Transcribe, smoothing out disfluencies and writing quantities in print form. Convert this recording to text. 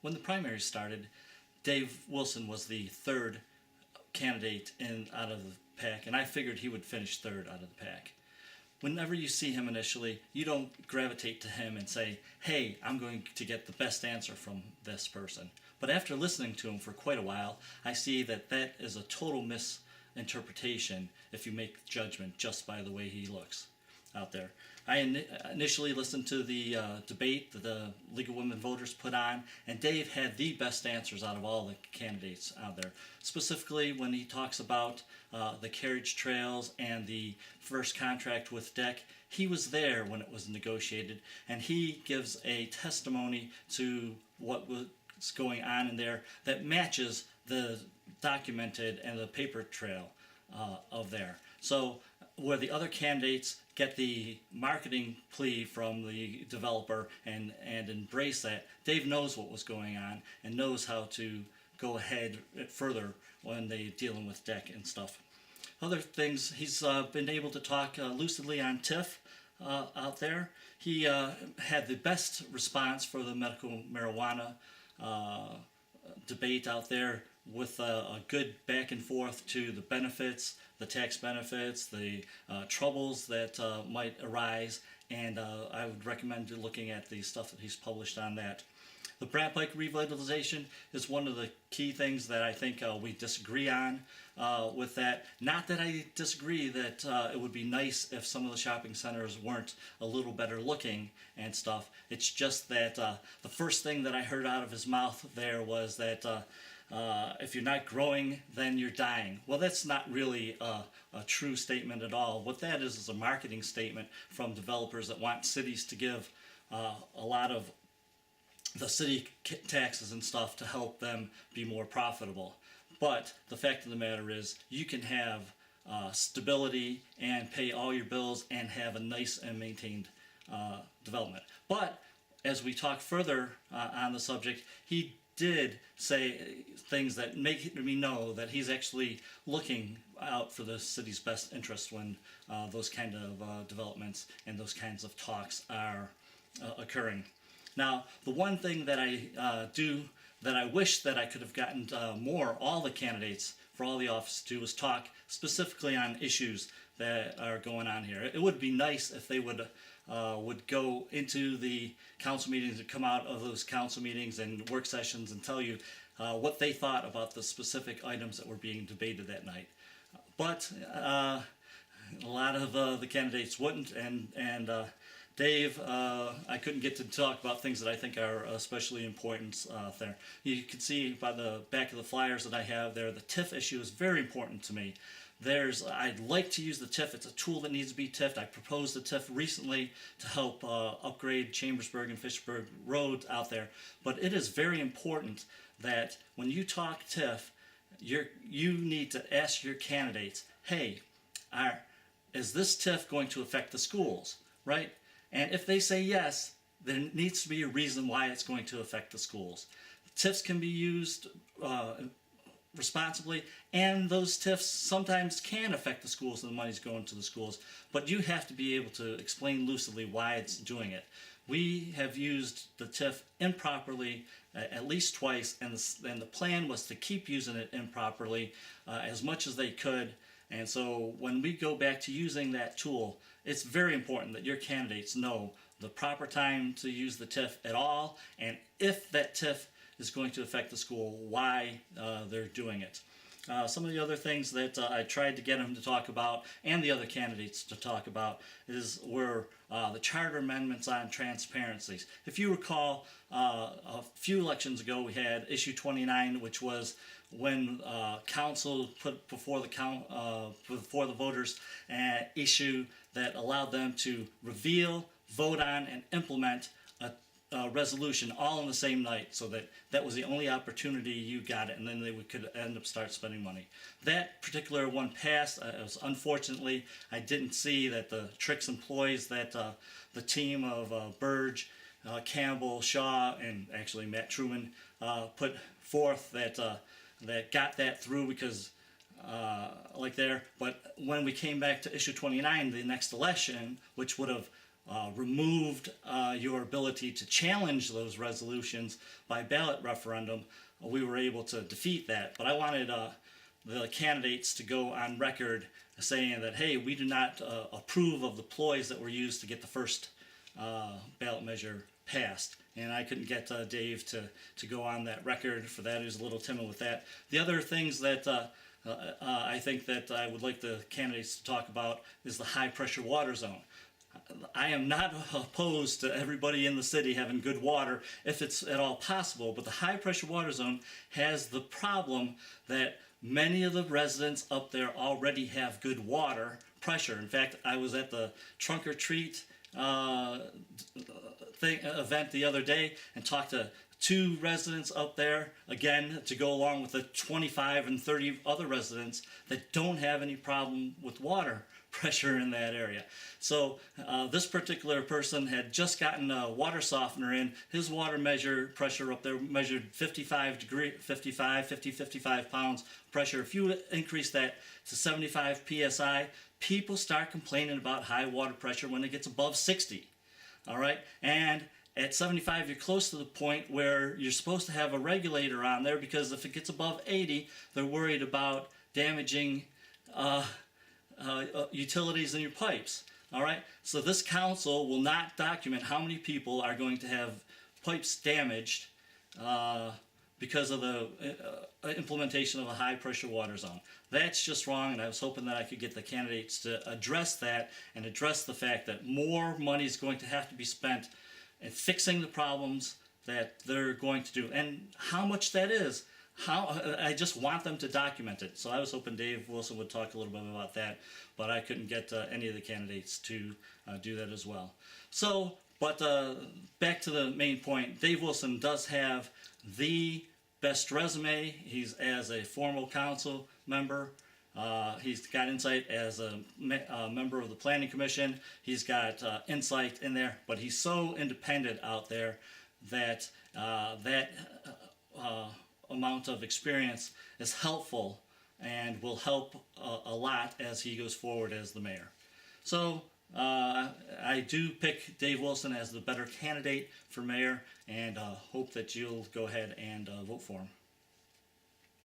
when the primary started, Dave Wilson was the third candidate out of the pack, and I figured he would finish third out of the pack. Whenever you see him initially, you don't gravitate to him and say, hey, I'm going to get the best answer from this person. But after listening to him for quite a while, I see that that is a total misinterpretation if you make judgment just by the way he looks out there. I initially listened to the debate that the League of Women Voters put on, and Dave had the best answers out of all the candidates out there. Specifically, when he talks about the carriage trails and the first contract with DEC, he was there when it was negotiated, and he gives a testimony to what was going on in there that matches the documented and the paper trail of there. So where the other candidates get the marketing plea from the developer and embrace that, Dave knows what was going on and knows how to go ahead further when they're dealing with DEC and stuff. Other things, he's been able to talk lucidly on TIF out there. He had the best response for the medical marijuana debate out there, with a good back and forth to the benefits, the tax benefits, the troubles that might arise, and I would recommend looking at the stuff that he's published on that. The Brant Pike revitalization is one of the key things that I think we disagree on with that. Not that I disagree that it would be nice if some of the shopping centers weren't a little better looking and stuff. It's just that the first thing that I heard out of his mouth there was that if you're not growing, then you're dying. Well, that's not really a true statement at all. What that is a marketing statement from developers that want cities to give a lot of the city taxes and stuff to help them be more profitable. But the fact of the matter is, you can have stability and pay all your bills and have a nice and maintained development. But as we talk further on the subject, he did say things that make me know that he's actually looking out for the city's best interest when those kind of developments and those kinds of talks are occurring. Now, the one thing that I that I wish that I could have gotten all the candidates for all the offices to do was talk specifically on issues that are going on here. It would be nice if they would go into the council meetings and come out of those council meetings and work sessions and tell you what they thought about the specific items that were being debated that night. But a lot of the candidates wouldn't, and Dave, I couldn't get to talk about things that I think are especially important there. You can see by the back of the flyers that I have there, the TIF issue is very important to me. I'd like to use the TIF. It's a tool that needs to be TIF'd. I proposed the TIF recently to help upgrade Chambersburg and Fishburg Road out there. But it is very important that when you talk TIF, you need to ask your candidates, hey, is this TIF going to affect the schools, right? And if they say yes, there needs to be a reason why it's going to affect the schools. TIFs can be used responsibly, and those TIFs sometimes can affect the schools and the money's going to the schools, but you have to be able to explain lucidly why it's doing it. We have used the TIF improperly at least twice, and the plan was to keep using it improperly as much as they could. And so when we go back to using that tool, it's very important that your candidates know the proper time to use the TIF at all, and if that TIF is going to affect the school, why they're doing it. Some of the other things that I tried to get him to talk about, and the other candidates to talk about, were the charter amendments on transparencies. If you recall, a few elections ago we had issue 29, which was when council put before the voters an issue that allowed them to reveal, vote on, and implement a resolution all in the same night, so that was the only opportunity you got it, and then they could end up start spending money. That particular one passed. Unfortunately, I didn't see that the tricks and ploys that the team of Burge, Campbell, Shaw, and actually Matt Truman put forth that got that through, because but when we came back to issue 29, the next election, which would have removed your ability to challenge those resolutions by ballot referendum, we were able to defeat that. But I wanted the candidates to go on record saying that, hey, we do not approve of the ploys that were used to get the first ballot measure passed. And I couldn't get Dave to go on that record for that. He was a little timid with that. The other things that I think that I would like the candidates to talk about is the high pressure water zone. I am not opposed to everybody in the city having good water if it's at all possible, but the high pressure water zone has the problem that many of the residents up there already have good water pressure. In fact, I was at the trunk or treat event the other day and talked to 2 residents up there, again, to go along with the 25 and 30 other residents that don't have any problem with water pressure in that area. So this particular person had just gotten a water softener in. His water pressure up there measured 55 pounds pressure. If you increase that to 75 psi, people start complaining about high water pressure when it gets above 60. All right, and at 75, you're close to the point where you're supposed to have a regulator on there, because if it gets above 80, they're worried about damaging utilities in your pipes. All right, so this council will not document how many people are going to have pipes damaged because of the implementation of a high pressure water zone. That's just wrong, and I was hoping that I could get the candidates to address that and address the fact that more money is going to have to be spent in fixing the problems that they're going to do. And how much that is, I just want them to document it. So I was hoping Dave Wilson would talk a little bit about that, but I couldn't get any of the candidates to do that as well. So, but back to the main point, Dave Wilson does have the best resume. He's as a formal council member. He's got insight as a member of the Planning Commission. He's got insight in there, but he's so independent out there that that amount of experience is helpful and will help a lot as he goes forward as the mayor. So I do pick Dave Wilson as the better candidate for mayor, and hope that you'll go ahead and vote for him.